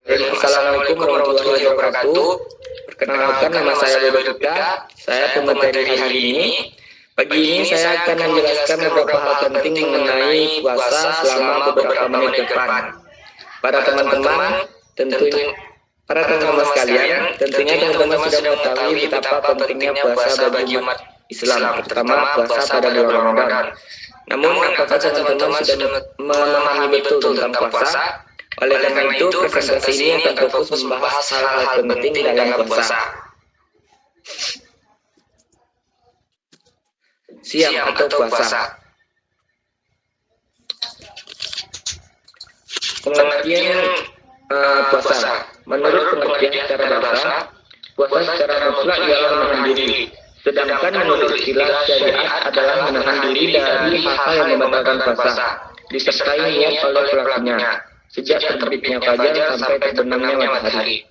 Assalamualaikum warahmatullahi wabarakatuh. Perkenalkan, nama saya Bodo Putra. Saya pemateri hari ini. Pagi ini saya akan menjelaskan beberapa hal penting mengenai puasa selama beberapa menit ke depan. Para teman-teman, teman-teman sekalian, tentunya teman-teman sudah mengetahui betapa pentingnya puasa bagi umat Islam, terutama puasa pada bulan Ramadan. Namun, apakah teman-teman sudah memahami betul tentang puasa? Oleh karena itu, presentasi ini akan fokus membahas hal-hal penting dalam puasa. Siam atau puasa. Pengertian puasa. Menurut pengertian secara bahasa, puasa secara mutlak ialah menahan diri. Sedangkan menurut istilah syariat adalah menahan diri dari hal-hal yang membatalkan puasa, disertai niat oleh pelakunya, sejak terbitnya fajar sampai terbenamnya matahari.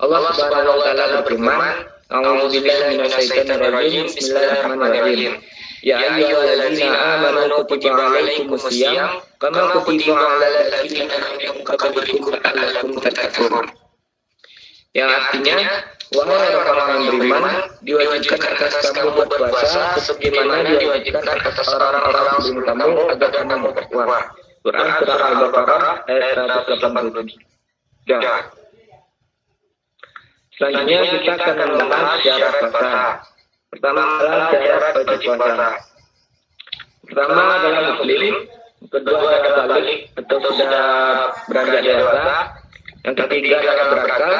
Allah Subhanahu wa taala berfirman, "A'udzubillahi minasyaitonir rajim. Bismillahirrahmanirrahim. Ya ayyuhalladzina amanu kutiba 'alaikumus shiyam kama kutiba 'alal ladzina min qablikum la'allakum tattaqun." Yang artinya, wahai orang-orang yang beriman, diwajibkan atas kamu berpuasa sebagaimana diwajibkan atas orang-orang sebelum kamu agar kamu bertakwa. Quran Surah Al-Baqarah ayat 180. Selanjutnya kita akan membahas syarat puasa. Pertama adalah syarat wajib puasa. Pertama adalah muslim, kedua adalah balik atau sudah beranjak dewasa, yang ketiga adalah berakal,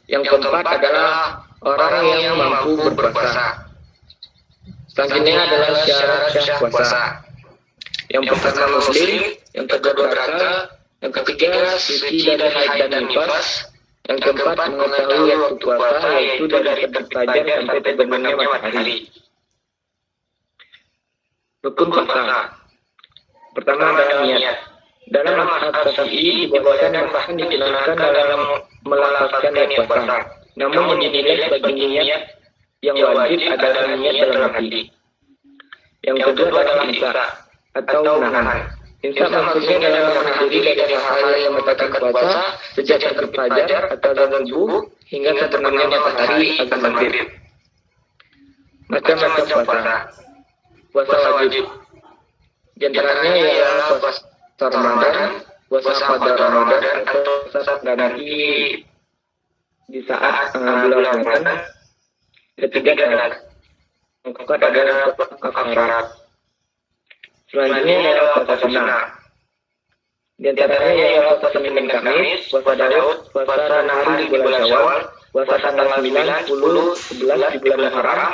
yang keempat adalah orang yang mampu berpuasa. Selanjutnya adalah syarat sah puasa. Yang pertama muslim, yang kedua berakal, yang ketiga suci dari haid dan nifas, yang keempat mengetahui waktu puasa yaitu dari terbit fajar sampai terbenamnya matahari. Rukun puasa. Pertama adalah niat. Dalam mazhab Syafi'i dibolehkan bahkan dikenalkan dalam melafazkan niat puasa. Namun yang dinilai sebagai niat yang wajib adalah niat dalam hati. Yang kedua adalah imsak atau menahan. Imsak maksudnya dalam menahan diri dari hal-hal yang membatalkan puasa sejak terbit fajar atau dalam subuh hingga terbenamnya matahari atau maghrib. Macam-macam puasa. Puasa wajib. Di antaranya ialah puasa Ramadan, puasa pada Ramadan atau puasa ganti di saat bulan Ramadan. Ketiga adalah keempat adalah kafarat. Selanjutnya adalah puasa sunnah. Di antaranya ialah puasa Senin dan Kamis, puasa Daud, puasa 6 hari di bulan Syawal, puasa tanggal 9, 10, 11 di bulan Muharram,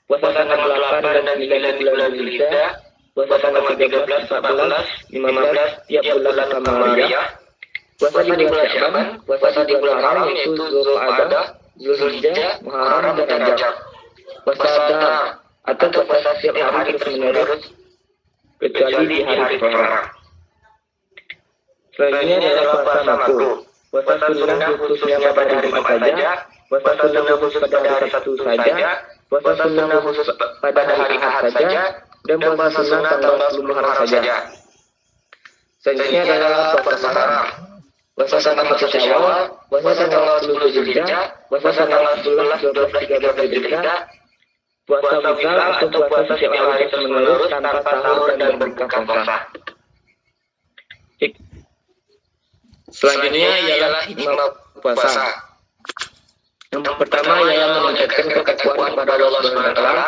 puasa tanggal 8 dan 9 di bulan Dzulhijjah, puasa tanggal 13, 14, 15 tiap bulan Qamariyah, puasa di bulan Sya'ban, puasa di bulan Haram yaitu Dzulqa'dah, Dzulhijjah, Muharram dan Rajab, puasa Adar atau puasa setiap hari terus-menerus kecuali di hari Qur'an. Selanjutnya adalah puasa makruh. Puasa sunnah khususnya pada hari Jumat saja, puasa sunnah khusus pada hari Sabtu saja, puasa sunnah khusus pada hari Ahad saja, dan puasa sunnah tanggal 10 Muharram saja. Selanjutnya adalah puasa haram. Puasa tanggal 1 Syawal, puasa tanggal 10 Dzulhijjah, puasa tanggal 11, 12, 13 Dzulhijjah, puasa wisal atau puasa setiap hari terus-menerus tanpa sahur dan berbuka puasa. Selanjutnya ialah hikmah puasa. Yang pertama ialah meningkatkan ketakwaan kepada Allah Subhanahu wa taala.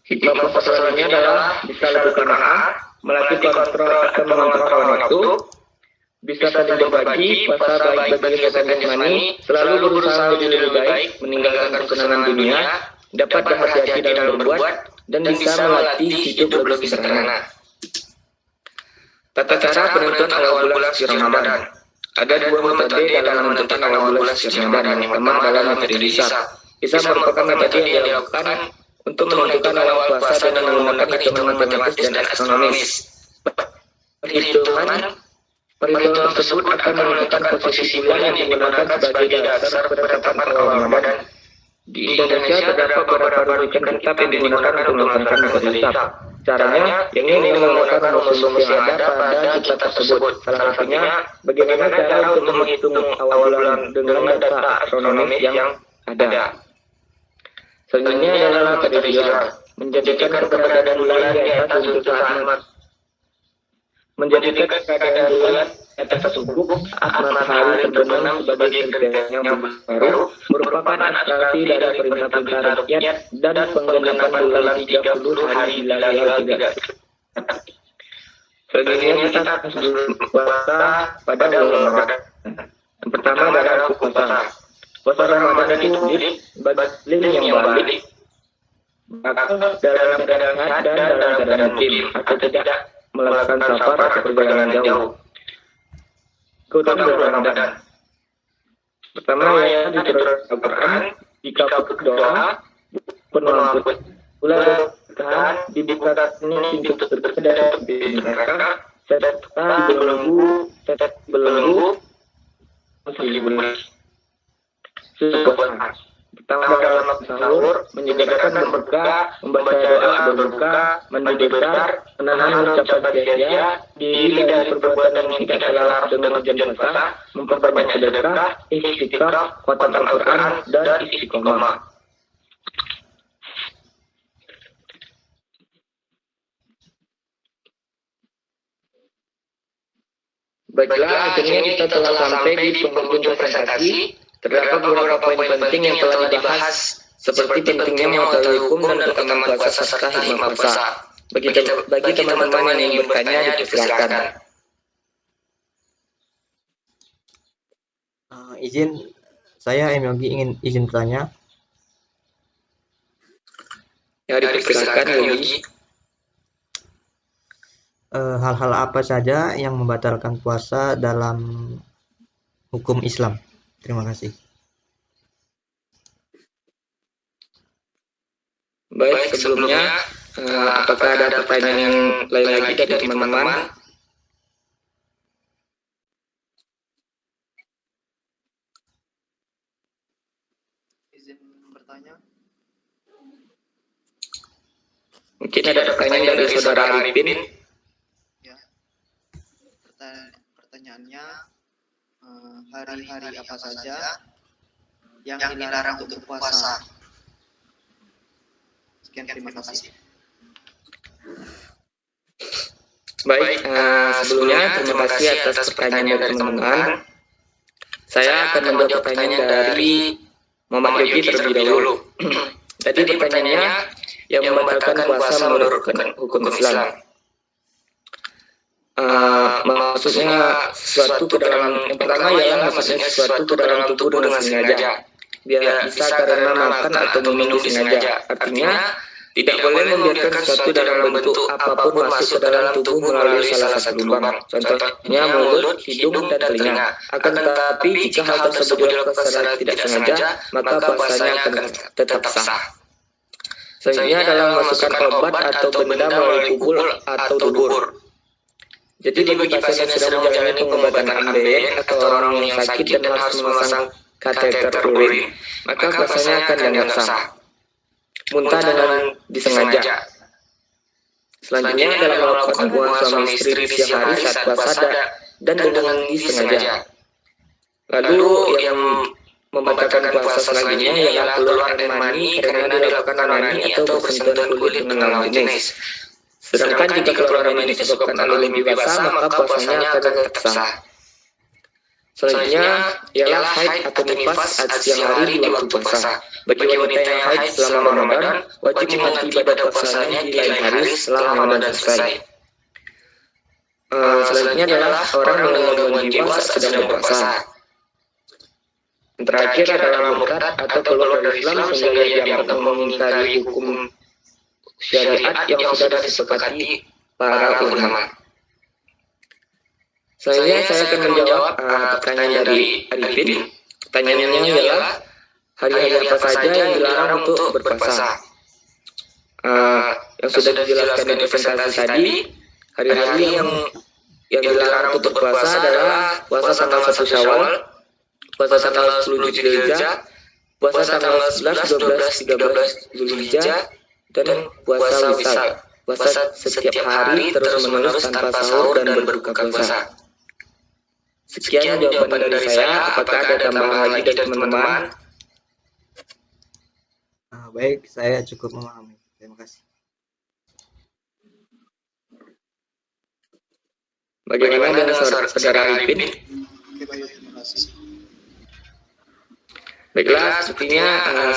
Hikmah puasa selanjutnya adalah bisa lebih qanaah, melatih kontrol atau mengontrol hawa nafsu, bisa saling berbagi, puasa baik bagi kesehatan jasmani, selalu berusaha menjadi lebih baik, meninggalkan kesenangan dunia, dapat berhati-hati dalam berbuat, dan bisa melatih hidup lebih sederhana. Tata cara penentuan awal bulan suci Ramadan. Ada dua metode dalam menentukan awal bulan suci Ramadan. Yang pertama adalah metode hisab. Hisab merupakan metode yang dilakukan untuk menentukan awal puasa dengan menggunakan hitungan matematis dan astronomis. Perhitungan tersebut akan menentukan posisi bulan yang digunakan sebagai dasar penetapan awal Ramadan. Di Indonesia terdapat beberapa rujukan kitab yang digunakan untuk melakukan metode hisab. Caranya, ini dengan menggunakan rumus-rumus yang ada pada kitab tersebut. Salah satunya, bagaimana cara untuk menghitung awal bulan dengan data astronomis yang ada. Selanjutnya adalah metode hilal, menjadikan keberadaan bulan di atas untuk saat matahari terbenam sebagai kerjanya baru merupakan abstraksi dari perintah-perintah rakyat dan penggenapan bulan 30 hari hilal 3. Selanjutnya kita puasa pada bulan Ramadan. Yang pertama adalah puasa. Puasa Ramadan itu bagi yang balik, maka dalam keadaan sehat dan dalam keadaan mukim atau tidak melakukan safar atau perjalanan jauh. Keutamaan bulan Ramadan. Pertama yang diturunkan Al-Quran, dikabulkan doa, penuh ampun. Bulan bertahan dibuka pintu surga dari neraka, serta belenggu 1000 bulan. Pertama dalam sahur, menyediakan berbuka, membaca doa berbuka, mandi besar, menahan ucapan sia-sia, diri dari perbuatan yang tidak salah dengan hujan puasa, memperbanyak sedekah, istighfar, khatam Al-Quran, dan istiqomah. Baiklah, akhirnya kita telah sampai di penghujung presentasi. Terdapat beberapa poin penting yang telah dibahas, seperti pentingnya mengetahui hukum dan keutamaan puasa serta hikmah puasa. Bagi teman-teman yang ingin bertanya, dipersilakan. Saya Yogi ingin izin bertanya. Ya, dipersilakan Yogi. Hal-hal apa saja yang membatalkan puasa dalam hukum Islam? Terima kasih. Baik, sebelumnya, apakah ada pertanyaan lain lagi dari teman-teman? Izin bertanya. Mungkin ada pertanyaan dari saudara Arifin. Ya. Pertanyaannya, hari-hari apa saja yang dilarang untuk berpuasa? Sekian, terima kasih. Baik, sebelumnya terima kasih atas pertanyaan dari teman-teman. Saya akan menjawab pertanyaan dari Muhammad Yogi terlebih dahulu. Tadi pertanyaannya, yang membatalkan puasa menurut hukum Islam. Maksudnya sesuatu ke dalam, yang pertama ialah maksudnya sesuatu ke dalam tubuh dengan sengaja. Dia bisa karena makan atau minum sengaja. Artinya tidak boleh membiarkan sesuatu dalam bentuk apapun masuk ke dalam tubuh melalui salah satu lubang. Contohnya mulut, hidung, dan telinga. Akan tetapi jika hal tersebut dilakukan secara tidak sengaja, maka puasanya akan tetap sah. Selanjutnya adalah memasukkan obat atau benda melalui kubul atau dubur. Jadi bagi pasien yang sedang menjalani pengobatan AMBN atau orang yang sakit dan harus memasang kateter urin, maka puasanya akan dianggap sah. Muntah dengan disengaja. Selanjutnya adalah melakukan hubungan suami istri di siang hari saat puasa dan dengan disengaja. Lalu yang membatalkan puasa selanjutnya ialah keluar air mani karena dilakukan onani atau bersentuhan kulit dengan lawan jenis. Sedangkan jika keluar mani disebabkan oleh mimpi basah, maka puasanya akan tetap sah. Selanjutnya ialah haid atau nifas saat siang hari di waktu puasa. Bagi wanita yang haid selama Ramadan, wajib menghenti ibadah puasanya di lain hari setelah Ramadan selesai. Selanjutnya adalah orang dengan gangguan jiwa saat sedang berpuasa. Yang terakhir adalah murtad atau keluar dari Islam sehingga dianggap mengingkari hukum syariat yang sudah disepakati para ulama. Selanjutnya saya akan menjawab pertanyaan dari Arifin. Pertanyaannya ialah hari-hari apa saja yang dilarang untuk berpuasa. Yang sudah dijelaskan di presentasi tadi, hari-hari yang dilarang untuk berpuasa adalah puasa tanggal 1 Syawal, puasa tanggal 10 Zulhijjah, puasa tanggal 11, 12, 13 Zulhijjah, dan puasa Wisal. puasa setiap hari terus-menerus tanpa sahur dan berbuka puasa. Sekian jawaban dari saya. Apakah ada tambahan lagi dari teman-teman? Baik, saya cukup memahami. Terima kasih. Bagaimana dengan saudara Arifin? Oke, baik, terima kasih. Baiklah, sepertinya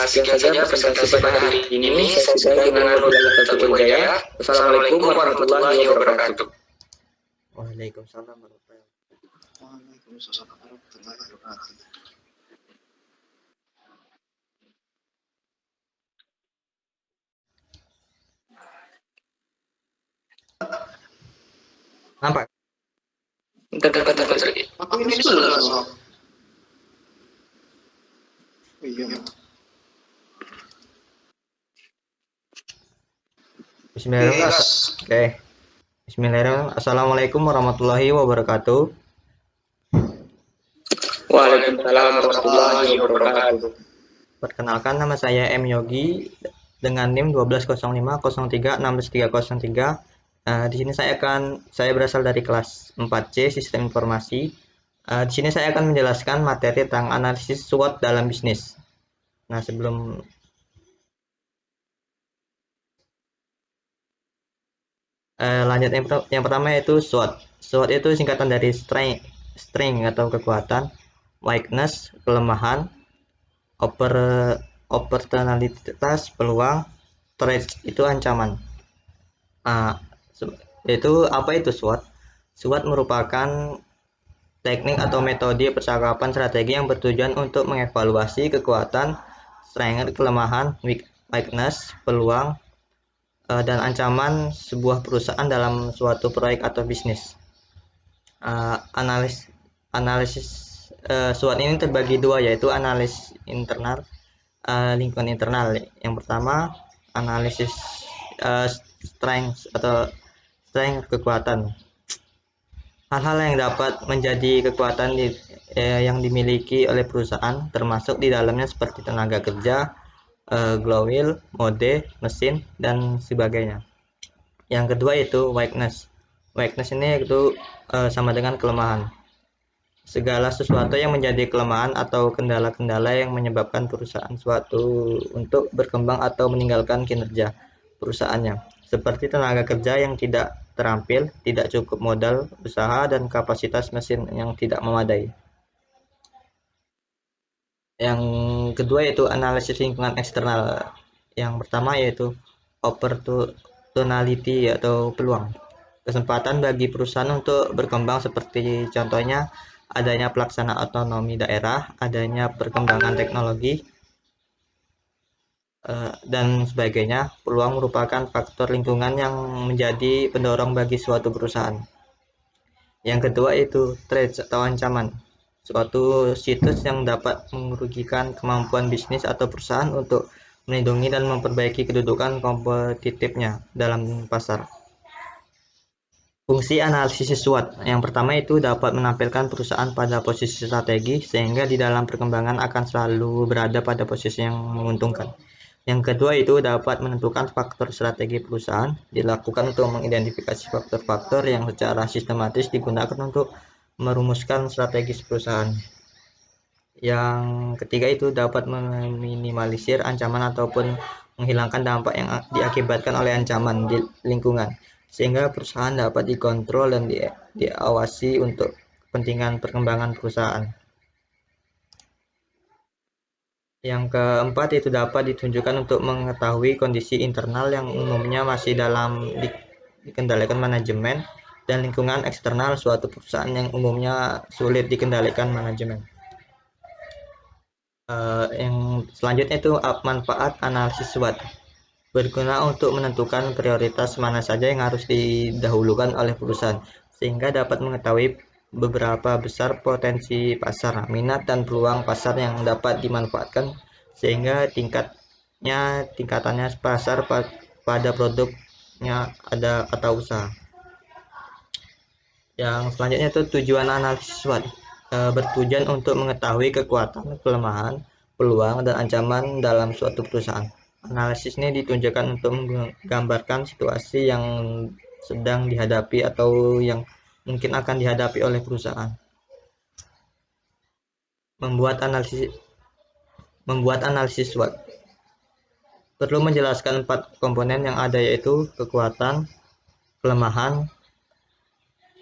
sekian saja presentasi pada hari ini. Saya sudahi dengan wabillahi taufiq wal hidayah. Wassalamualaikum warahmatullahi wabarakatuh. Waalaikumsalam warahmatullahi wabarakatuh. Waalaikumsalam warahmatullahi wabarakatuh. Nampak? Bentar. Aku ini sudah soal. Oh iya. Bismillahirrahmanirrahim. Oke. Bismillahirrahmanirrahim. Assalamualaikum warahmatullahi wabarakatuh. Waalaikumsalam warahmatullahi wabarakatuh. Perkenalkan, nama saya M Yogi dengan NIM 120503163303. Di sini saya berasal dari kelas 4C Sistem Informasi. Di sini saya akan menjelaskan materi tentang analisis SWOT dalam bisnis. Nah, lanjut yang pertama yaitu SWOT. SWOT itu singkatan dari strength atau kekuatan, weakness kelemahan, opportunitas peluang, threats itu ancaman. Itu apa itu SWOT? SWOT merupakan teknik atau metode percakapan strategi yang bertujuan untuk mengevaluasi kekuatan, strength, kelemahan, weakness, peluang, dan ancaman sebuah perusahaan dalam suatu proyek atau bisnis. Analisis SWOT ini terbagi dua, yaitu analisis internal, lingkungan internal. Yang pertama, analisis strength kekuatan. Hal-hal yang dapat menjadi kekuatan yang dimiliki oleh perusahaan, termasuk di dalamnya seperti tenaga kerja, glowil, mode, mesin, dan sebagainya. Yang kedua itu weakness. Weakness ini itu sama dengan kelemahan. Segala sesuatu yang menjadi kelemahan atau kendala-kendala yang menyebabkan perusahaan suatu untuk berkembang atau meninggalkan kinerja perusahaannya, seperti tenaga kerja yang tidak terampil, tidak cukup modal usaha, dan kapasitas mesin yang tidak memadai. Yang kedua yaitu analisis lingkungan eksternal. Yang pertama yaitu opportunity atau peluang. Kesempatan bagi perusahaan untuk berkembang, seperti contohnya adanya pelaksanaan otonomi daerah, adanya perkembangan teknologi, dan sebagainya. Peluang merupakan faktor lingkungan yang menjadi pendorong bagi suatu perusahaan. Yang kedua itu threats atau ancaman. Suatu situs yang dapat merugikan kemampuan bisnis atau perusahaan untuk melindungi dan memperbaiki kedudukan kompetitifnya dalam pasar. Fungsi analisis SWOT. Yang pertama itu dapat menampilkan perusahaan pada posisi strategi, sehingga di dalam perkembangan akan selalu berada pada posisi yang menguntungkan. Yang kedua itu dapat menentukan faktor strategi perusahaan, dilakukan untuk mengidentifikasi faktor-faktor yang secara sistematis digunakan untuk merumuskan strategi perusahaan. Yang ketiga itu dapat meminimalisir ancaman ataupun menghilangkan dampak yang diakibatkan oleh ancaman di lingkungan, sehingga perusahaan dapat dikontrol dan diawasi untuk kepentingan perkembangan perusahaan. Yang keempat itu dapat ditunjukkan untuk mengetahui kondisi internal yang umumnya masih dalam dikendalikan manajemen, dan lingkungan eksternal suatu perusahaan yang umumnya sulit dikendalikan manajemen. Yang selanjutnya itu manfaat analisis SWOT. Berguna untuk menentukan prioritas mana saja yang harus didahulukan oleh perusahaan, sehingga dapat mengetahui beberapa besar potensi pasar, minat dan peluang pasar yang dapat dimanfaatkan, sehingga tingkatannya pasar pada produknya ada atau usaha. Yang selanjutnya itu tujuan analisis SWOT. Bertujuan untuk mengetahui kekuatan, kelemahan, peluang, dan ancaman dalam suatu perusahaan. Analisis ini ditunjukkan untuk menggambarkan situasi yang sedang dihadapi atau yang mungkin akan dihadapi oleh perusahaan. Membuat analisis SWOT perlu menjelaskan 4 komponen yang ada, yaitu kekuatan, kelemahan,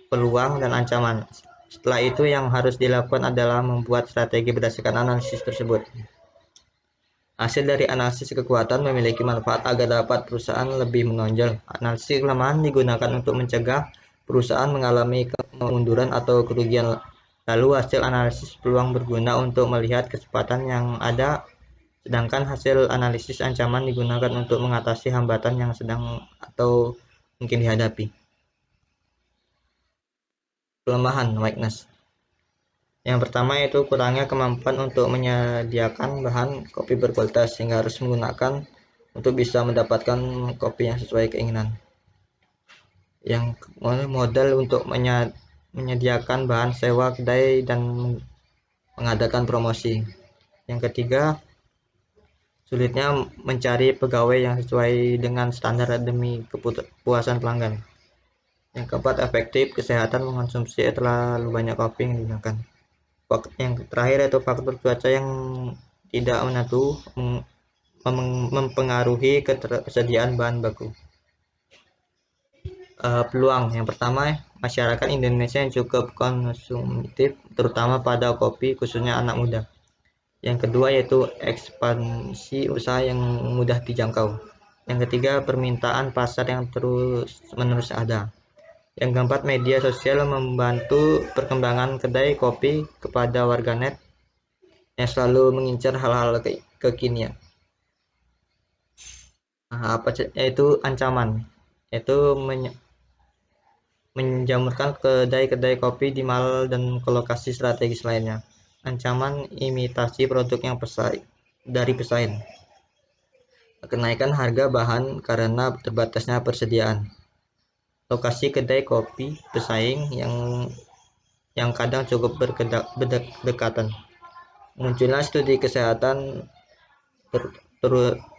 peluang, dan ancaman. Setelah itu yang harus dilakukan adalah membuat strategi berdasarkan analisis tersebut. Hasil dari analisis kekuatan memiliki manfaat agar dapat perusahaan lebih menonjol. Analisis kelemahan digunakan untuk mencegah perusahaan mengalami kemunduran atau kerugian. Lalu hasil analisis peluang berguna untuk melihat kesempatan yang ada, sedangkan hasil analisis ancaman digunakan untuk mengatasi hambatan yang sedang atau mungkin dihadapi. Kelemahan, weakness. Yang pertama yaitu kurangnya kemampuan untuk menyediakan bahan kopi berkualitas, sehingga harus menggunakan untuk bisa mendapatkan kopi yang sesuai keinginan. Yang modal untuk menyediakan bahan sewa kedai dan mengadakan promosi. Yang ketiga, sulitnya mencari pegawai yang sesuai dengan standar demi kepuasan pelanggan. Yang keempat, efektif kesehatan mengonsumsi terlalu banyak kopi yang digunakan. Yang terakhir yaitu faktor cuaca yang tidak menentu mempengaruhi ketersediaan bahan baku. Peluang yang pertama, masyarakat Indonesia yang cukup konsumtif, terutama pada kopi, khususnya anak muda. Yang kedua yaitu ekspansi usaha yang mudah dijangkau. Yang ketiga, permintaan pasar yang terus-menerus ada. Yang keempat, media sosial membantu perkembangan kedai kopi kepada warganet yang selalu mengincar hal-hal kekinian. Yaitu ancaman, yaitu menjamurkan kedai-kedai kopi di mall dan ke lokasi strategis lainnya. Ancaman, imitasi produk yang dari pesaing. Kenaikan harga bahan karena terbatasnya persediaan. Lokasi kedai kopi pesaing yang kadang cukup berdekatan. Munculnya studi kesehatan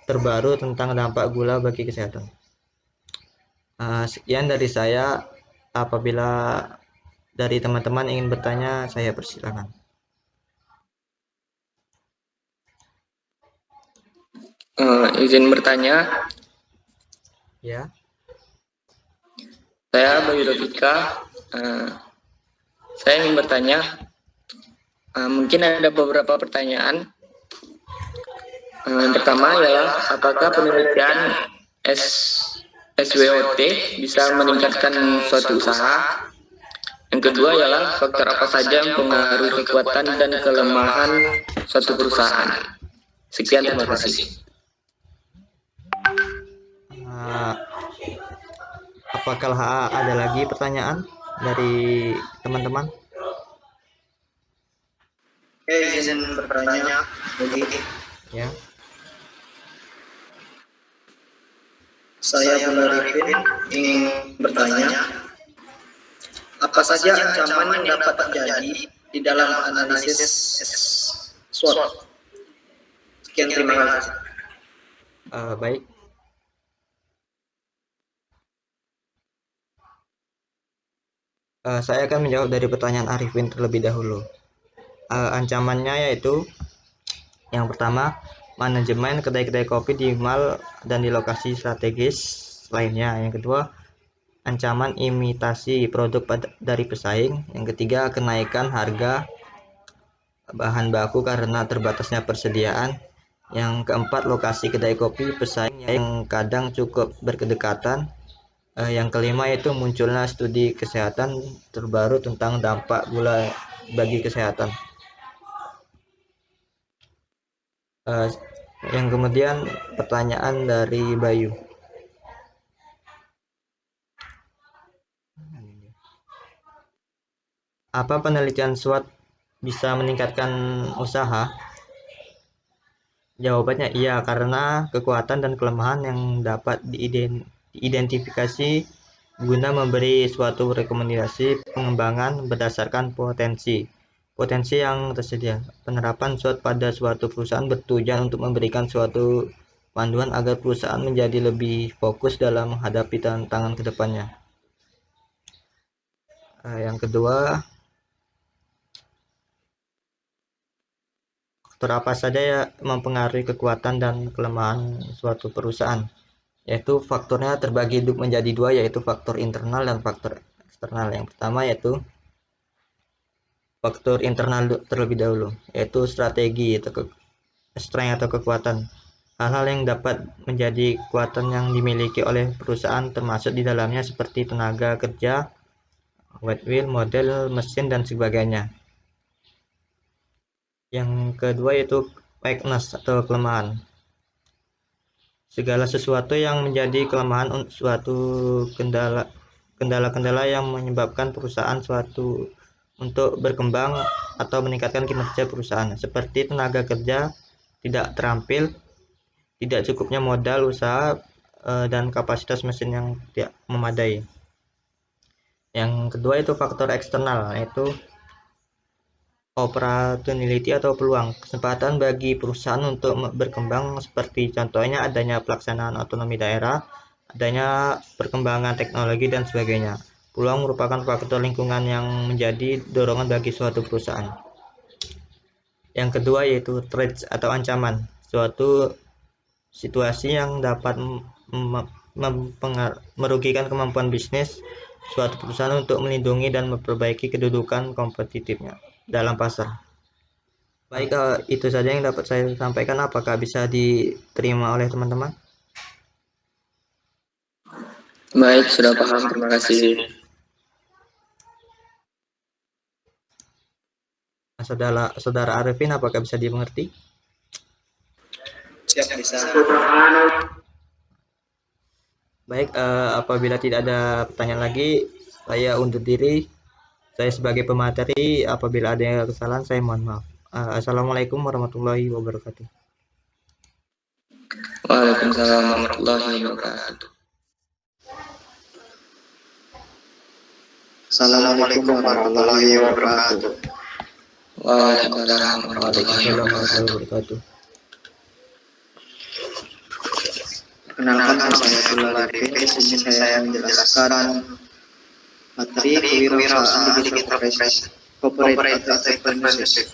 terbaru tentang dampak gula bagi kesehatan. Sekian dari saya. Apabila dari teman-teman ingin bertanya, saya persilakan. Izin bertanya. Ya. Saya Bayu Rafika. Saya ingin bertanya. Mungkin ada beberapa pertanyaan. Pertama adalah, apakah penelitian SWOT bisa meningkatkan suatu usaha? Yang kedua adalah, faktor apa saja yang mempengaruhi kekuatan dan kelemahan suatu perusahaan? Sekian, terima kasih. Apakah ada lagi pertanyaan dari teman-teman? Izin bertanya, Ya. Saya Arifin ingin bertanya, apa saja ancaman yang dapat terjadi di dalam analisis SWOT? Sekian, terima kasih. Baik. Saya akan menjawab dari pertanyaan Arifin terlebih dahulu. Ancamannya yaitu, yang pertama, manajemen kedai-kedai kopi di mall dan di lokasi strategis lainnya. Yang kedua, ancaman imitasi produk dari pesaing. Yang ketiga, kenaikan harga bahan baku karena terbatasnya persediaan. Yang keempat, lokasi kedai kopi pesaing yang kadang cukup berdekatan. Yang kelima yaitu munculnya studi kesehatan terbaru tentang dampak gula bagi kesehatan. Yang kemudian pertanyaan dari Bayu. Apa penelitian SWOT bisa meningkatkan usaha? Jawabannya iya, karena kekuatan dan kelemahan yang dapat diidentifikasi guna memberi suatu rekomendasi pengembangan berdasarkan potensi yang tersedia. Penerapan SWOT pada suatu perusahaan bertujuan untuk memberikan suatu panduan agar perusahaan menjadi lebih fokus dalam menghadapi tantangan ke depannya. Yang kedua, faktor apa saja ya mempengaruhi kekuatan dan kelemahan suatu perusahaan? Yaitu faktornya terbagi menjadi dua, yaitu faktor internal dan faktor eksternal. Yang pertama yaitu faktor internal terlebih dahulu, yaitu strategi atau strength atau kekuatan. Hal-hal yang dapat menjadi kekuatan yang dimiliki oleh perusahaan termasuk di dalamnya seperti tenaga kerja, goodwill, model, mesin, dan sebagainya. Yang kedua yaitu weakness atau kelemahan. Segala sesuatu yang menjadi kelemahan suatu kendala-kendala yang menyebabkan perusahaan suatu untuk berkembang atau meningkatkan kinerja perusahaan, seperti tenaga kerja tidak terampil, tidak cukupnya modal usaha, dan kapasitas mesin yang tidak memadai. Yang kedua itu faktor eksternal, yaitu opportunity atau peluang, kesempatan bagi perusahaan untuk berkembang, seperti contohnya adanya pelaksanaan otonomi daerah, adanya perkembangan teknologi, dan sebagainya. Peluang merupakan faktor lingkungan yang menjadi dorongan bagi suatu perusahaan. Yang kedua yaitu threats atau ancaman, suatu situasi yang dapat merugikan kemampuan bisnis suatu perusahaan untuk melindungi dan memperbaiki kedudukan kompetitifnya dalam pasar. Baik, itu saja yang dapat saya sampaikan. Apakah bisa diterima oleh teman-teman? Baik, sudah paham. Terima kasih. Saudara Arifin, apakah bisa dimengerti? Siap, bisa. Baik, apabila tidak ada pertanyaan lagi, saya undur diri. Saya sebagai pemateri, apabila ada kesalahan, saya mohon maaf. Assalamualaikum warahmatullahi wabarakatuh. Waalaikumsalam warahmatullahi wabarakatuh. Assalamualaikum warahmatullahi wabarakatuh. Waalaikumsalam warahmatullahi wabarakatuh. Perkenalkan, nama saya Abdullah Arifin. Di sini saya menjelaskan materi kewirausahaan digital corporate entrepreneurship.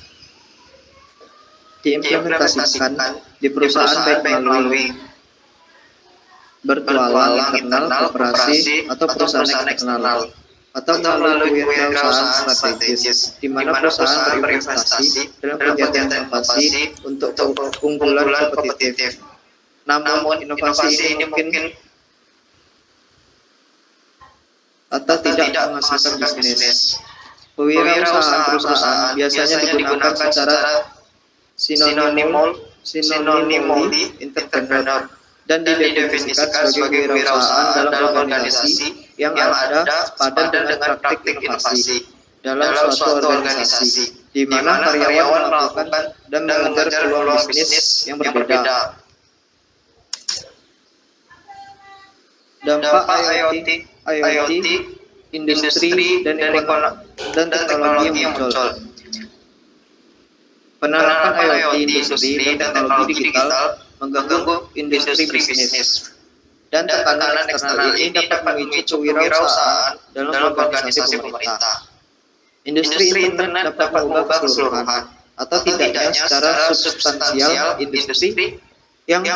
Diimplementasikan di perusahaan baik melalui bertualang internal, koperasi, atau perusahaan eksternal, atau melalui kewirausahaan strategis, di mana perusahaan berinvestasi dalam kegiatan inovasi untuk keunggulan kompetitif. Namun inovasi ini mungkin atau tidak menghasilkan bisnis. Kewirausahaan perusahaan biasanya digunakan secara sinonimally entrepreneur dan didefinisikan sebagai kewirausahaan dalam organisasi yang ada sepadan dengan praktik inovasi dalam suatu organisasi, di mana karyawan melakukan dan mengejar peluang bisnis yang berbeda. Dampak IoT, industri, dan teknologi yang muncul. Penerapan IoT, industri, dan teknologi digital mengganggu industri bisnis. Dan tekanan eksternal ini dapat memicu kewirausahaan dalam organisasi pemerintah. Industri internet dapat mengubah keseluruhan atau tidaknya secara substansial industri yang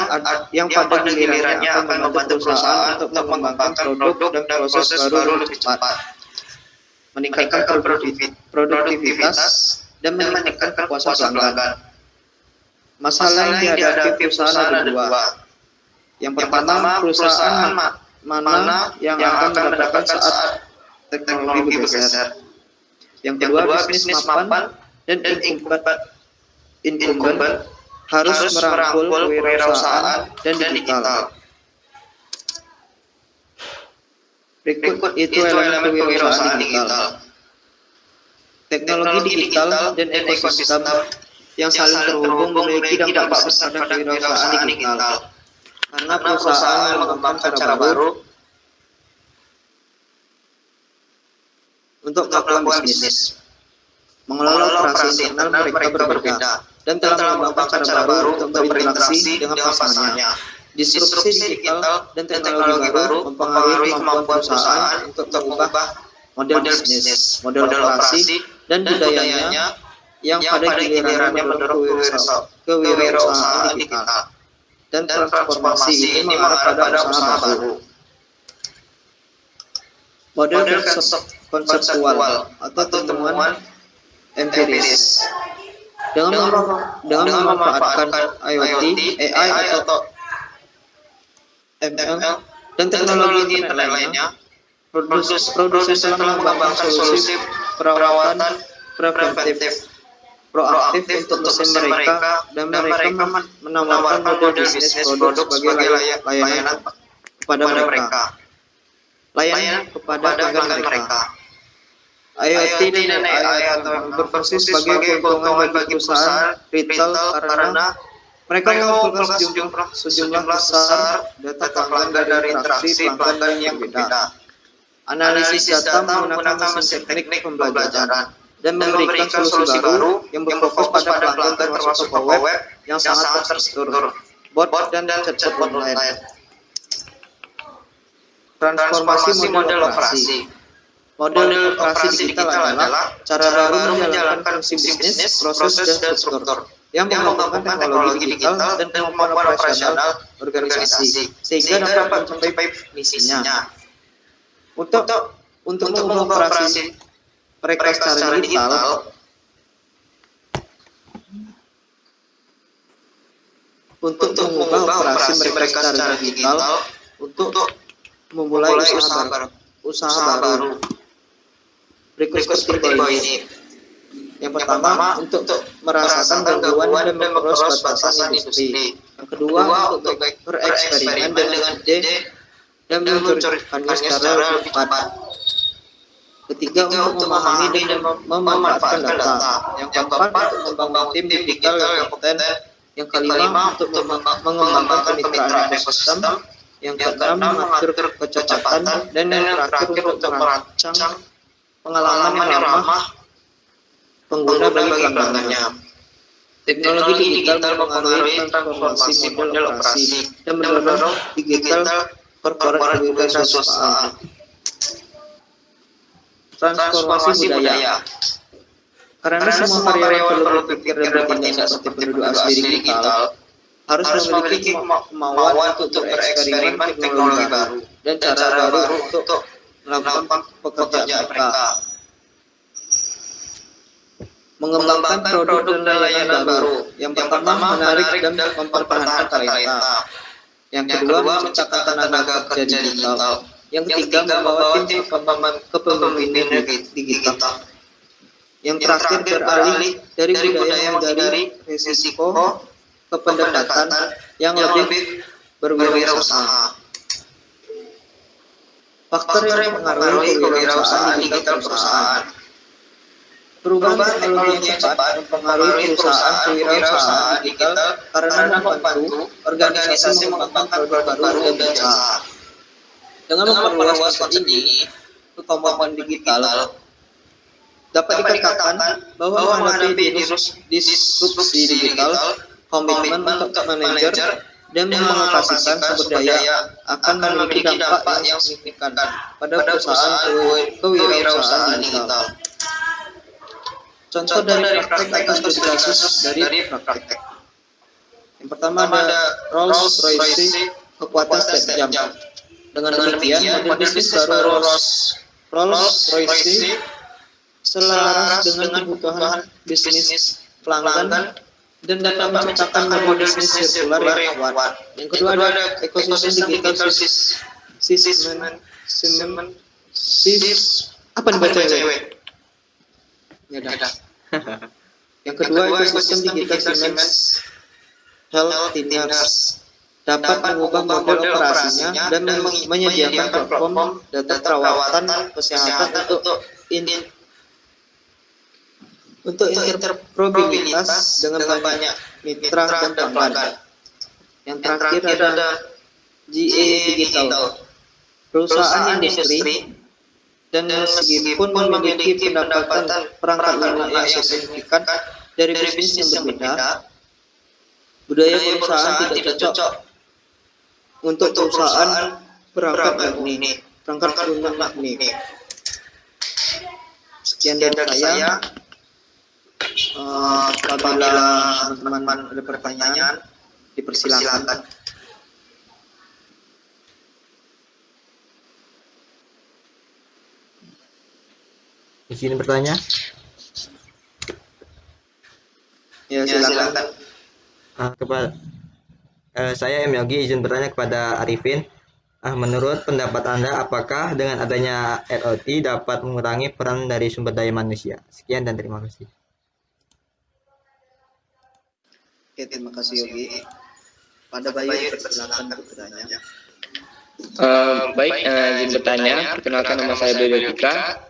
pada gilirannya akan membantu perusahaan untuk mengembangkan produk dan proses baru lebih cepat, meningkatkan produktivitas, dan meningkatkan kepuasan pelanggan. Masalah yang dihadapi perusahaan ada dua. Yang pertama, perusahaan mana yang akan mendapatkan saat teknologi bergeser. Yang kedua, bisnis mapan dan incumbent harus merangkul kewirausahaan dan digital. Berikut itu elemen kewirausahaan digital. Teknologi digital dan ekosistem yang saling terhubung memiliki dampak besar pada kewirausahaan digital. Karena perusahaan mengembangkan cara baru untuk melakukan bisnis. mengelola operasi internal mereka berbeda, dan telah mengembangkan cara baru untuk berinteraksi dengan pasangannya. Disrupsi digital dan teknologi baru mempengaruhi kemampuan perusahaan untuk mengubah model bisnis, model operasi, dan budayanya yang pada gilirannya mendorong kewirausahaan digital. Dan transformasi ini mengarah pada usaha baru. Model konseptual atau temuan empiris. Dengan memanfaatkan IoT, AI atau ML dan teknologi internet lainnya, produsen telah mengembangkan solusi perawatan preventif proaktif untuk mesin mereka, dan mereka menawarkan model bisnis produk sebagai layanan kepada mereka. Layanan kepada pelanggan mereka. IoT dan AI berfungsi sebagai keuntungan bagi perusahaan retail karena mereka mengumpulkan sejumlah besar data pelanggan dari interaksi pelanggan yang berbeda. Analisis data menggunakan mesin teknik pembelajaran dan memberikan solusi baru yang berfokus pada pelanggan termasuk toko web yang sangat terstruktur, bot dan chatbot online. Transformasi model operasi. Model operasi digital adalah cara baru menjalankan fungsi bisnis, proses, dan struktur yang menggabungkan teknologi digital dan kemampuan operasional organisasi sehingga dapat mencapai misinya. Untuk mengubah operasi mereka secara digital, untuk memulai usaha baru. Berikut seperti ini. Yang pertama, untuk merasakan gangguan dan memperluas batasan industri. Yang kedua, untuk bereksperimen dengan ide dan meluncurkannya secara cepat. Ketiga, untuk memahami dan memanfaatkan data. Yang keempat, untuk membangun tim digital yang kompeten. Yang kelima, untuk mengembangkan kemitraan ekosistem. Yang keenam, mengatur kecepatan. Dan yang terakhir, untuk merancang pengalaman yang ramah pengguna bagi pelanggannya. Teknologi digital mempengaruhi transformasi model operasi dan mendorong digital korporat kewirausahaan. Transformasi budaya. Karena semua karyawan perlu berpikir dan bertindak seperti penduduk asli digital, harus memiliki kemauan untuk bereksperimen teknologi baru dan cara baru untuk melakukan pekerjaan mereka. Mengembangkan produk dan layanan baru. Yang pertama, menarik dan mempertahankan talenta. Yang kedua, menciptakan tenaga kerja digital. Yang ketiga, membawa tim kepemimpinan digital. Yang terakhir, beralih dari budaya dari risiko ke pendekatan yang lebih berwirausaha. Faktor yang mengaruhi kewirausahaan digital perusahaan. Perubahan teknologi yang cepat mempengaruhi perusahaan kewirausahaan digital karena membantu organisasi mengembangkan produk baru dan jasa. Dengan memperluas konsep ini, kemampuan digital dapat dikatakan bahwa menghadapi disrupsi digital, komitmen untuk manajer dan mengalokasikan sumber daya akan memiliki dampak yang signifikan pada perusahaan kewirausahaan digital. Contoh dari praktek atau studi kasus dari praktek. Yang pertama ada Rolls-Royce kekuatan step jam. Dengan demikian, model bisnis baru Rolls-Royce selaras dengan kebutuhan bisnis pelanggan dan dapat menciptakan model bisnis sirkular yang kuat. Yang kedua ada ekosistem digital apa dibaca cewek? Ya dah. Yang kedua, ekosistem digital Siemens Healthineers dapat mengubah model operasinya dan menyediakan platform data perawatan kesehatan untuk interoperabilitas dengan banyak mitra dan pelanggan. Yang terakhir ada GA Digital, perusahaan industri dan meskipun memiliki pendapatan perangkat lunak yang signifikan dari bisnis yang berbeda, budaya perusahaan tidak cocok untuk perusahaan perangkat lunak ini. Sekian dari saya. Apabila teman-teman ada pertanyaan, dipersilakan. Izin bertanya? Ya, silakan. Saya M. Yogi izin bertanya kepada Arifin. Menurut pendapat Anda, apakah dengan adanya ROT dapat mengurangi peran dari sumber daya manusia? Sekian dan terima kasih. Oke, terima kasih Yogi. Pada Bayu, silakan bertanya. Baik, izin bertanya. Perkenalkan, nama saya Bayu Dika.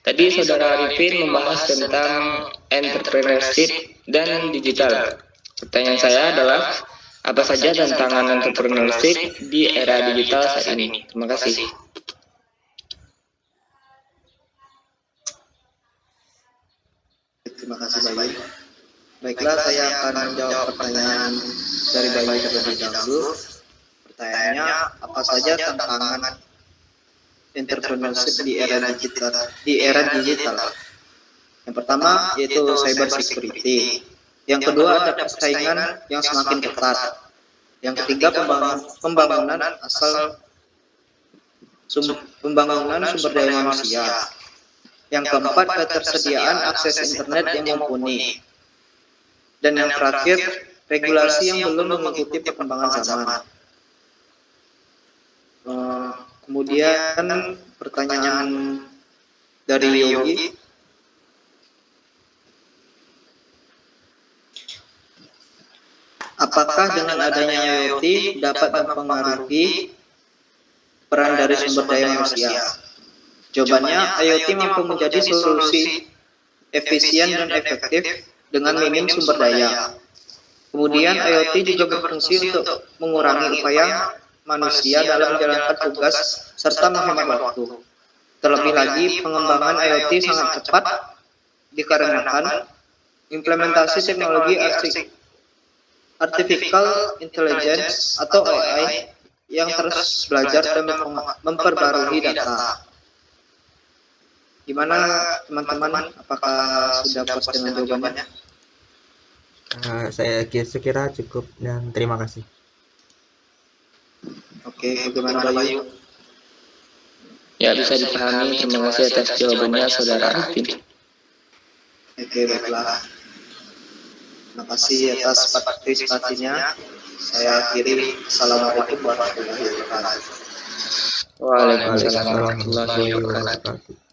Tadi Saudara Arifin membahas tentang entrepreneurship dan digital. Pertanyaan saya adalah, apa saja tantangan entrepreneurship di era digital saat ini? Terima kasih. Terima kasih Bayu. Baiklah, saya akan menjawab pertanyaan dari Bayu terlebih dahulu. Pertanyaannya, apa saja tantangan entrepreneurship di era digital? Yang pertama yaitu cyber security. Yang kedua ada persaingan yang semakin ketat. Yang ketiga pembangunan sumber daya manusia. Yang keempat ketersediaan akses internet yang mumpuni. Dan yang terakhir regulasi yang belum mengikuti perkembangan zaman. Kemudian pertanyaan dari Yogi, apakah dengan adanya IoT dapat mempengaruhi peran dari sumber daya manusia? Jawabannya, IoT mampu menjadi solusi efisien dan efektif dengan minim sumber daya. Kemudian IoT juga berfungsi untuk mengurangi upaya manusia dalam menjalankan tugas serta menghemat waktu. Terlebih lagi, pengembangan IoT sangat cepat dikarenakan implementasi teknologi artificial intelligence atau AI yang terus belajar dan memperbarui data. Gimana teman-teman? Apakah sudah puas dengan jawabannya? Saya kira cukup dan terima kasih. Oke, bagaimana Bayu? Ya, bisa dipahami. Terima kasih atas jawabannya Saudara Arifin. Oke, baiklah. Terima kasih atas partisipasinya. Saya akhiri. Assalamualaikum warahmatullahi wabarakatuh. Waalaikumsalam warahmatullahi wabarakatuh.